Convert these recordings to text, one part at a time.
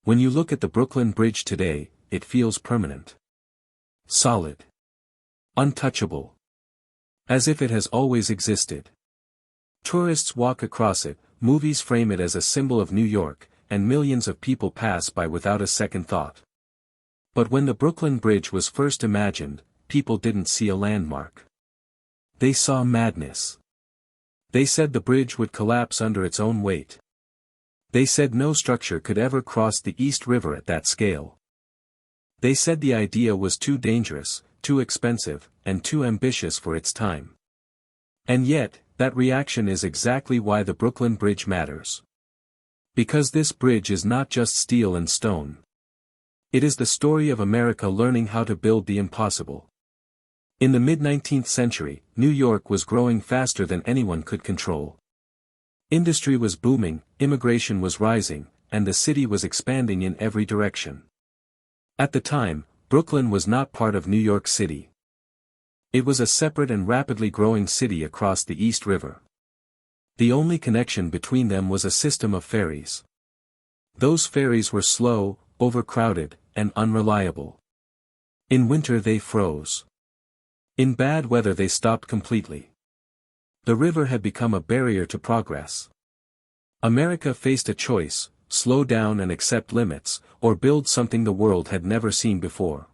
When you look at the Brooklyn Bridge today, it feels permanent. Solid. Untouchable. As if it has always existed. Tourists walk across it, movies frame it as a symbol of New York, and millions of people pass by without a second thought. But when the Brooklyn Bridge was first imagined, people didn't see a landmark. They saw madness. They said the bridge would collapse under its own weight. They said no structure could ever cross the East River at that scale. They said the idea was too dangerous, too expensive, and too ambitious for its time. And yet, that reaction is exactly why the Brooklyn Bridge matters. Because this bridge is not just steel and stone. It is the story of America learning how to build the impossible. In the mid-19th century, New York was growing faster than anyone could control. Industry was booming, immigration was rising, and the city was expanding in every direction. At the time, Brooklyn was not part of New York City. It was a separate and rapidly growing city across the East River. The only connection between them was a system of ferries. Those ferries were slow, overcrowded, and unreliable. In winter they froze. In bad weather they stopped completely. The river had become a barrier to progress. America faced a choice: slow down and accept limits, or build something the world had never seen before.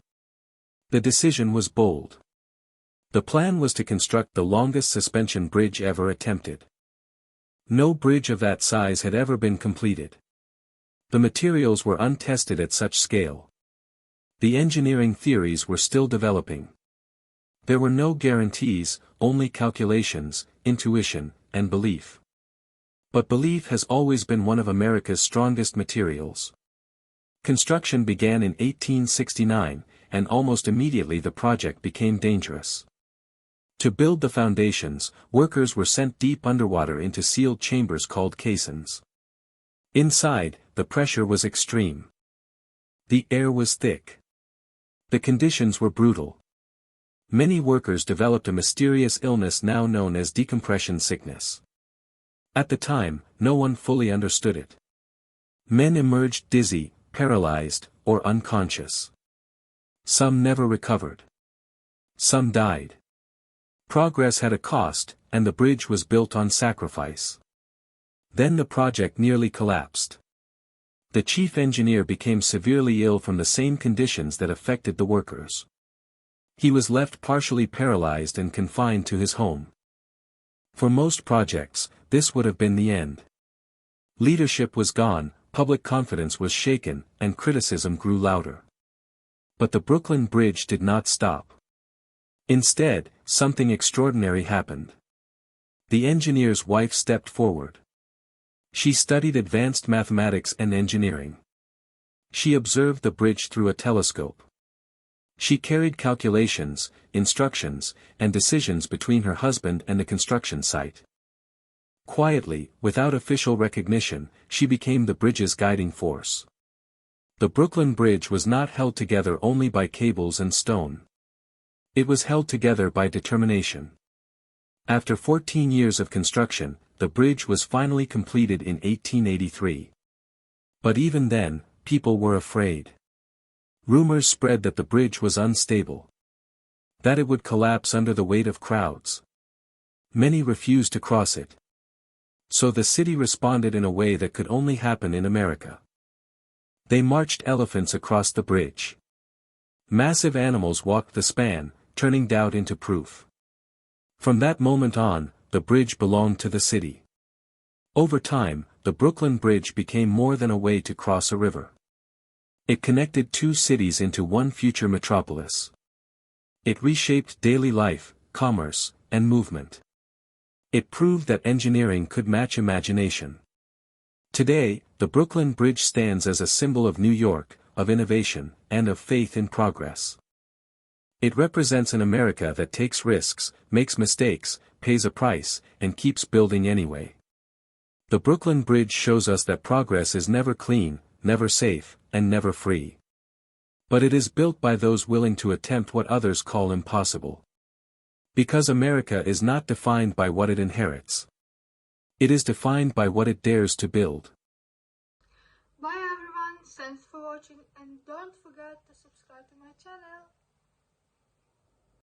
The decision was bold. The plan was to construct the longest suspension bridge ever attempted. No bridge of that size had ever been completed. The materials were untested at such scale. The engineering theories were still developing. There were no guarantees, only calculations, intuition, and belief. But belief has always been one of America's strongest materials. Construction began in 1869, and almost immediately the project became dangerous. To build the foundations, workers were sent deep underwater into sealed chambers called caissons. Inside, the pressure was extreme. The air was thick. The conditions were brutal. Many workers developed a mysterious illness now known as decompression sickness. At the time, no one fully understood it. Men emerged dizzy, paralyzed, or unconscious. Some never recovered. Some died. Progress had a cost, and the bridge was built on sacrifice. Then the project nearly collapsed. The chief engineer became severely ill from the same conditions that affected the workers. He was left partially paralyzed and confined to his home. For most projects, this would have been the end. Leadership was gone, public confidence was shaken, and criticism grew louder. But the Brooklyn Bridge did not stop. Instead, something extraordinary happened. The engineer's wife stepped forward. She studied advanced mathematics and engineering. She observed the bridge through a telescope. She carried calculations, instructions, and decisions between her husband and the construction site. Quietly, without official recognition, she became the bridge's guiding force. The Brooklyn Bridge was not held together only by cables and stone. It was held together by determination. After 14 years of construction, the bridge was finally completed in 1883. But even then, people were afraid. Rumors spread that the bridge was unstable. That it would collapse under the weight of crowds. Many refused to cross it. So the city responded in a way that could only happen in America. They marched elephants across the bridge. Massive animals walked the span, turning doubt into proof. From that moment on, the bridge belonged to the city. Over time, the Brooklyn Bridge became more than a way to cross a river. It connected two cities into one future metropolis. It reshaped daily life, commerce, and movement. It proved that engineering could match imagination. Today, the Brooklyn Bridge stands as a symbol of New York, of innovation, and of faith in progress. It represents an America that takes risks, makes mistakes, pays a price, and keeps building anyway. The Brooklyn Bridge shows us that progress is never clean, never safe, and never free. But it is built by those willing to attempt what others call impossible. Because America is not defined by what it inherits. It is defined by what it dares to build. Bye everyone, thanks for watching, and don't forget to subscribe to my channel.